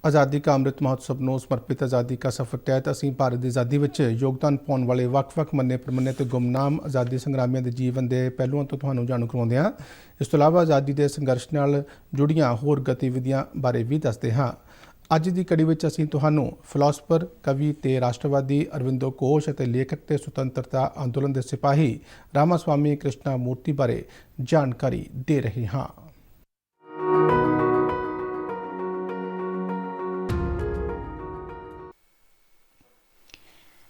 आज़ादी का अमृत महोत्सव ਨੂੰ ਸਮਰਪਿਤ ਆਜ਼ਾਦੀ का सफ़र ਤਹਿਤ ਅਸੀਂ ਭਾਰਤ ਦੀ ਆਜ਼ਾਦੀ ਵਿੱਚ ਯੋਗਦਾਨ ਪਾਉਣ ਵਾਲੇ ਵੱਖ-ਵੱਖ ਮੰਨੇ ਪ੍ਰਮੰਨੇ ਤੇ ਗੁੰਮਨਾਮ ਆਜ਼ਾਦੀ ਸੰਗਰਾਮੀਆਂ ਦੇ ਜੀਵਨ ਦੇ ਪਹਿਲੂਆਂ ਤੋਂ ਤੁਹਾਨੂੰ ਜਾਣੂ ਕਰਵਾਉਂਦੇ ਹਾਂ। ਇਸ ਤੋਂ ਇਲਾਵਾ ਆਜ਼ਾਦੀ ਦੇ ਸੰਘਰਸ਼ ਨਾਲ ਜੁੜੀਆਂ ਹੋਰ ਗਤੀਵਿਧੀਆਂ ਬਾਰੇ ਵੀ ਦੱਸਦੇ ਹਾਂ। ਅੱਜ ਦੀ ਕੜੀ ਵਿੱਚ ਅਸੀਂ ਤੁਹਾਨੂੰ ਫਿਲਾਸਫਰ, ਕਵੀ ਤੇ ਰਾਸ਼ਟਰਵਾਦੀ ਅਰਵਿੰਦੋ ਘੋਸ਼ ਅਤੇ ਲੇਖਕ ਤੇ ਸੁਤੰਤਰਤਾ ਅੰਦੋਲਨ ਦੇ ਸਿਪਾਹੀ ਰਾਮਾ ਸਵਾਮੀ ਕ੍ਰਿਸ਼ਨਾ ਮੂਰਤੀ ਬਾਰੇ ਜਾਣਕਾਰੀ ਦੇ ਰਹੇ ਹਾਂ।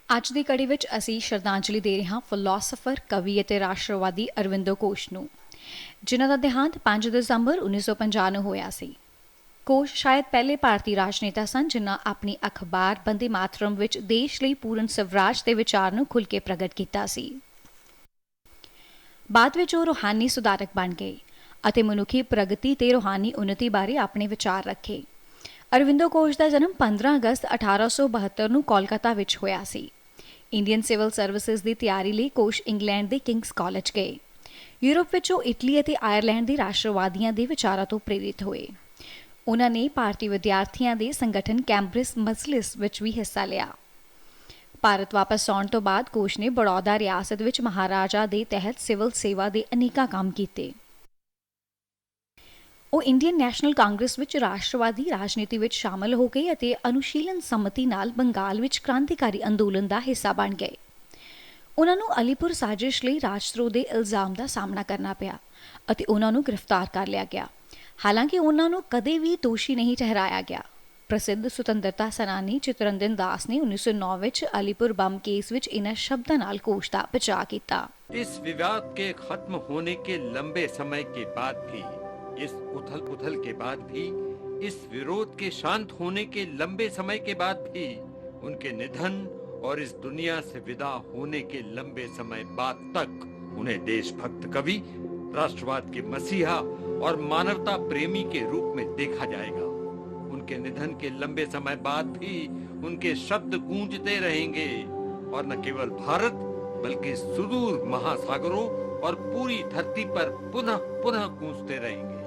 ਅੱਜ ਦੀ ਕੜੀ ਵਿੱਚ ਅਸੀਂ ਸ਼ਰਧਾਂਜਲੀ ਦੇ ਰਹੇ ਹਾਂ ਫਿਲਾਸਫਰ, ਕਵੀ ਅਤੇ ਰਾਸ਼ਟਰਵਾਦੀ ਅਰਵਿੰਦੋ ਘੋਸ਼ ਨੂੰ, ਜਿਨ੍ਹਾਂ ਦਾ ਦੇਹਾਂਤ 5 ਦਸੰਬਰ 1950 ਨੂੰ ਹੋਇਆ ਸੀ। ਘੋਸ਼ ਸ਼ਾਇਦ ਪਹਿਲੇ ਭਾਰਤੀ ਰਾਜਨੇਤਾ ਸਨ ਜਿਨ੍ਹਾਂ ਆਪਣੀ ਅਖਬਾਰ ਬੰਦੇ ਮਾਤਰਮ ਵਿੱਚ ਦੇਸ਼ ਲਈ ਪੂਰਨ ਸਵਰਾਜ ਦੇ ਵਿਚਾਰ ਨੂੰ ਖੁੱਲ੍ਹ ਕੇ ਪ੍ਰਗਟ ਕੀਤਾ ਸੀ। ਬਾਅਦ ਵਿੱਚ ਉਹ ਰੂਹਾਨੀ ਸੁਧਾਰਕ ਬਣ ਗਏ ਅਤੇ ਮਨੁੱਖੀ ਪ੍ਰਗਤੀ ਤੇ ਰੂਹਾਨੀ ਉੱਨਤੀ ਬਾਰੇ ਆਪਣੇ ਵਿਚਾਰ ਰੱਖੇ। ਅਰਵਿੰਦੋ ਘੋਸ਼ ਦਾ ਜਨਮ 15 ਅਗਸਤ 1872 ਨੂੰ ਕੋਲਕਾਤਾ ਵਿੱਚ ਹੋਇਆ ਸੀ। ਇੰਡੀਅਨ ਸਿਵਲ ਸਰਵਿਸਿਜ਼ ਦੀ ਤਿਆਰੀ ਲਈ ਘੋਸ਼ ਇੰਗਲੈਂਡ ਦੇ ਕਿੰਗਸ ਕਾਲਜ ਗਏ। ਯੂਰਪ ਵਿੱਚ ਉਹ ਇਟਲੀ ਅਤੇ ਆਇਰਲੈਂਡ ਦੇ ਰਾਸ਼ਟਰਵਾਦੀਆਂ ਦੇ ਵਿਚਾਰਾਂ ਤੋਂ ਪ੍ਰੇਰਿਤ ਹੋਏ। ਉਹਨਾਂ ਨੇ ਭਾਰਤੀ ਵਿਦਿਆਰਥੀਆਂ ਦੇ ਸੰਗਠਨ ਕੈਂਬਰਿਜ ਮਜਲਿਸ ਵਿੱਚ ਵੀ ਹਿੱਸਾ ਲਿਆ। ਭਾਰਤ ਵਾਪਸ ਆਉਣ ਤੋਂ ਬਾਅਦ ਘੋਸ਼ ਨੇ ਬੜੌਦਾ ਰਿਆਸਤ ਵਿੱਚ ਮਹਾਰਾਜਾ ਦੇ ਤਹਿਤ ਸਿਵਲ ਸੇਵਾ ਦੇ ਅਨੇਕਾਂ ਕੰਮ ਕੀਤੇ। ਉਹ ਇੰਡੀਅਨ ਨੈਸ਼ਨਲ ਕਾਂਗਰਸ ਵਿੱਚ ਰਾਸ਼ਟਰਵਾਦੀ ਰਾਜਨੀਤੀ ਵਿੱਚ ਸ਼ਾਮਲ ਹੋ ਗਏ ਅਤੇ ਅਨੁਸ਼ੀਲਨ ਸੰਮਤੀ ਨਾਲ ਬੰਗਾਲ ਵਿੱਚ ਕ੍ਰਾਂਤੀਕਾਰੀ ਅੰਦੋਲਨ ਦਾ ਹਿੱਸਾ ਬਣ ਗਏ। ਉਹਨਾਂ ਨੂੰ ਅਲੀਪੁਰ ਸਾਜ਼ਿਸ਼ ਲਈ ਰਾਜਦਰੋਹ ਦੇ ਇਲਜ਼ਾਮ ਦਾ ਸਾਹਮਣਾ ਕਰਨਾ ਪਿਆ ਅਤੇ ਉਹਨਾਂ ਨੂੰ ਗ੍ਰਿਫਤਾਰ ਕਰ ਲਿਆ ਗਿਆ। ਹਾਲਾਂਕਿ ਉਹਨਾਂ ਨੂੰ ਕਦੇ ਵੀ ਦੋਸ਼ੀ ਨਹੀਂ ਠਹਿਰਾਇਆ ਗਿਆ। ਪ੍ਰਸਿੱਧ ਸੁਤੰਤਰਤਾ ਸੈਨਾਨੀ ਚਿਤਰੰਜਨ ਦਾਸ ਨੇ 1909 ਵਿੱਚ ਅਲੀਪੁਰ ਬੰਬ ਕੇਸ ਵਿੱਚ ਇਹਨਾਂ ਸ਼ਬਦਾਂ ਨਾਲ ਘੋਸ਼ ਦਾ ਬਚਾਅ ਕੀਤਾ। ਇਸ ਵਿਵਾਦ ਕੇ ਖਤਮ ਹੋਣੇ ਕੇ ਲੰਬੇ समय के बाद भी, इस उथल पुथल के बाद भी, इस विरोध के शांत होने के लंबे समय के बाद भी, उनके निधन और इस दुनिया से विदा होने के लंबे समय बाद तक उन्हें देशभक्त कवि, राष्ट्रवाद के मसीहा और मानवता प्रेमी के रूप में देखा जाएगा। उनके निधन के लंबे समय बाद भी उनके शब्द गूंजते रहेंगे और न केवल भारत बल्कि सुदूर महासागरों और पूरी धरती पर पुनः पुनः गूंजते रहेंगे।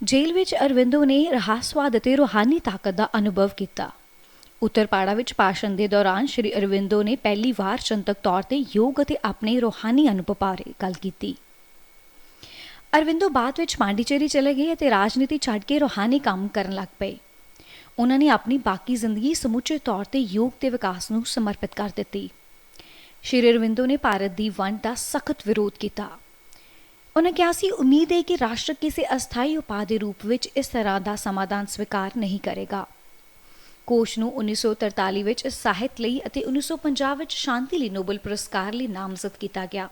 ਜੇਲ੍ਹ ਵਿੱਚ ਅਰਵਿੰਦੋ ਨੇ ਰਹੱਸਵਾਦ ਅਤੇ ਰੂਹਾਨੀ ਤਾਕਤ ਦਾ ਅਨੁਭਵ ਕੀਤਾ। ਉੱਤਰਪਾੜਾ ਵਿੱਚ ਭਾਸ਼ਣ ਦੇ ਦੌਰਾਨ ਸ਼੍ਰੀ ਅਰਵਿੰਦੋ ਨੇ ਪਹਿਲੀ ਵਾਰ ਜਨਤਕ ਤੌਰ ਤੇ ਯੋਗ ਅਤੇ ਆਪਣੇ ਰੂਹਾਨੀ ਅਨੁਭਵ ਬਾਰੇ ਗੱਲ ਕੀਤੀ। ਅਰਵਿੰਦੋ ਬਾਅਦ ਵਿੱਚ ਪਾਂਡੀਚੇਰੀ ਚਲੇ ਗਏ ਅਤੇ ਰਾਜਨੀਤੀ ਛੱਡ ਕੇ ਰੂਹਾਨੀ ਕੰਮ ਕਰਨ ਲੱਗ ਪਏ। ਉਹਨਾਂ ਨੇ ਆਪਣੀ ਬਾਕੀ ਜ਼ਿੰਦਗੀ ਸਮੁੱਚੇ ਤੌਰ ਤੇ ਯੋਗ ਦੇ ਵਿਕਾਸ ਨੂੰ ਸਮਰਪਿਤ ਕਰ ਦਿੱਤੀ। ਸ਼੍ਰੀ ਅਰਵਿੰਦੋ ਨੇ ਭਾਰਤ ਦੀ ਵੰਡ ਦਾ ਸਖਤ ਵਿਰੋਧ ਕੀਤਾ। ਉਹਨਾਂ ਕਿਹਾ ਸੀ, ਉਮੀਦ ਹੈ ਕਿ ਰਾਸ਼ਟਰ ਕਿਸੇ ਅਸਥਾਈ ਉਪਾਅ ਦੇ ਰੂਪ ਵਿੱਚ ਇਸ ਤਰ੍ਹਾਂ ਦਾ ਸਮਾਧਾਨ ਸਵੀਕਾਰ ਨਹੀਂ ਕਰੇਗਾ। ਘੋਸ਼ ਨੂੰ 1943 ਵਿੱਚ ਸਾਹਿਤ ਲਈ ਅਤੇ 1950 ਵਿੱਚ ਸ਼ਾਂਤੀ ਲਈ ਨੋਬਲ ਪੁਰਸਕਾਰ ਲਈ ਨਾਮਜ਼ਦ ਕੀਤਾ ਗਿਆ।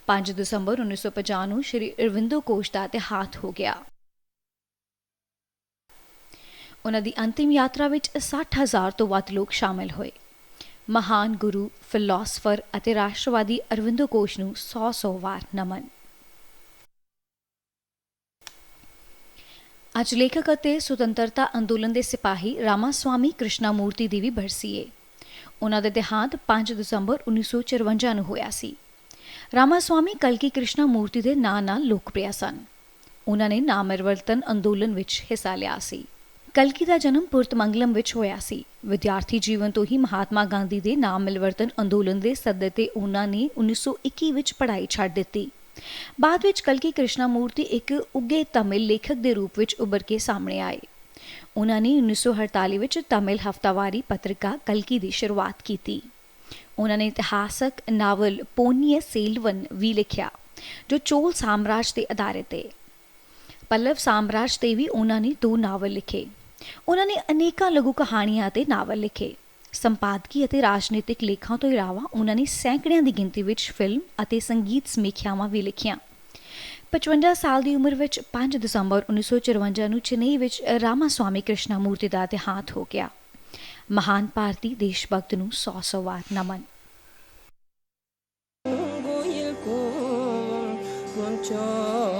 5 ਦਸੰਬਰ 1950 ਨੂੰ ਸ਼੍ਰੀ ਅਰਵਿੰਦੋ ਘੋਸ਼ ਦਾ ਦੇਹਾਂਤ ਹੋ ਗਿਆ। ਉਹਨਾਂ ਦੀ ਅੰਤਿਮ ਯਾਤਰਾ ਵਿੱਚ 60,000 ਤੋਂ ਵੱਧ ਲੋਕ ਸ਼ਾਮਲ ਹੋਏ। ਮਹਾਨ ਗੁਰੂ, ਫਿਲਾਸਫਰ ਅਤੇ ਰਾਸ਼ਟਰਵਾਦੀ ਅਰਵਿੰਦੋ ਘੋਸ਼ ਨੂੰ 100 ਵਾਰ ਨਮਨ। ਅੱਜ ਲੇਖਕ ਅਤੇ ਸੁਤੰਤਰਤਾ ਅੰਦੋਲਨ ਦੇ ਸਿਪਾਹੀ ਰਾਮਾ ਸਵਾਮੀ ਕ੍ਰਿਸ਼ਨਾ ਮੂਰਤੀ ਦੀ ਵੀ ਬਰਸੀ ਏ। ਉਹਨਾਂ ਦਾ ਦੇਹਾਂਤ 5 ਦਸੰਬਰ 1954 ਨੂੰ ਹੋਇਆ ਸੀ। ਰਾਮਾ ਸਵਾਮੀ ਕਲਕੀ ਕ੍ਰਿਸ਼ਨਾ ਮੂਰਤੀ ਦੇ ਨਾਂ ਨਾਲ ਲੋਕਪ੍ਰਿਯ ਸਨ। ਉਹਨਾਂ ਨੇ ਨਾਮਿਰਵਰਤਨ ਅੰਦੋਲਨ ਵਿੱਚ ਹਿੱਸਾ ਲਿਆ ਸੀ। ਕਲਕੀ ਦਾ ਜਨਮ ਪੁਰਤਮੰਗਲਮ ਵਿੱਚ ਹੋਇਆ ਸੀ। ਵਿਦਿਆਰਥੀ ਜੀਵਨ ਤੋਂ ਹੀ ਮਹਾਤਮਾ ਗਾਂਧੀ ਦੇ ਨਾਮ ਮਿਲਵਰਤਨ ਅੰਦੋਲਨ ਦੇ ਸੱਦੇ ਤੇ ਉਹਨਾਂ ਨੇ 1921 ਵਿੱਚ ਪੜ੍ਹਾਈ ਛੱਡ ਦਿੱਤੀ। ਬਾਅਦ ਵਿੱਚ ਕਲਕੀ ਕ੍ਰਿਸ਼ਨਾ ਮੂਰਤੀ ਇੱਕ ਉੱਘੇ ਤਮਿਲ ਲੇਖਕ ਦੇ ਰੂਪ ਵਿੱਚ ਉੱਭਰ ਕੇ ਸਾਹਮਣੇ ਆਏ। ਉਹਨਾਂ ਨੇ 1948 ਵਿੱਚ ਤਮਿਲ ਹਫ਼ਤਾਵਾਰੀ ਪੱਤਰਿਕਾ ਕਲਕੀ ਦੀ ਸ਼ੁਰੂਆਤ ਕੀਤੀ। ਉਹਨਾਂ ਨੇ ਇਤਿਹਾਸਕ ਨਾਵਲ ਪੋਨੀਅਨ ਸੇਲਵਨ ਵੀ ਲਿਖਿਆ, ਜੋ ਚੋਲ ਸਾਮਰਾਜ ਤੇ ਆਧਾਰਿਤ ਹੈ। ਪੱਲਵ ਸਾਮਰਾਜ ਤੇ ਵੀ ਉਹਨਾਂ ਨੇ 2 ਨਾਵਲ ਲਿਖੇ। ਉਹਨਾਂ ਨੇ ਅਨੇਕਾਂ ਲਘੂ ਕਹਾਣੀਆਂ ਅਤੇ ਨਾਵਲ ਲਿਖੇ। ਸੰਪਾਦਕੀ ਅਤੇ ਰਾਜਨੀਤਿਕ ਲੇਖਾਂ ਤੋਂ ਇਲਾਵਾ ਉਹਨਾਂ ਨੇ ਸੈਂਕੜਿਆਂ ਦੀ ਗਿਣਤੀ ਵਿੱਚ ਫਿਲਮ ਅਤੇ ਸੰਗੀਤ ਸਮੀਖਿਆਵਾਂ ਵੀ ਲਿਖੀਆਂ। 55 ਸਾਲ ਦੀ ਉਮਰ ਵਿੱਚ 5 ਦਸੰਬਰ 1954 ਨੂੰ ਚੇਨਈ ਵਿੱਚ ਰਾਮਾ ਸਵਾਮੀ ਕ੍ਰਿਸ਼ਨਾ ਮੂਰਤੀ ਦਾ ਦੇਹਾਂਤ ਹੋ ਗਿਆ। ਮਹਾਨ ਭਾਰਤੀ ਦੇਸ਼ ਭਗਤ ਨੂੰ 100 ਵਾਰ ਨਮਨ। Go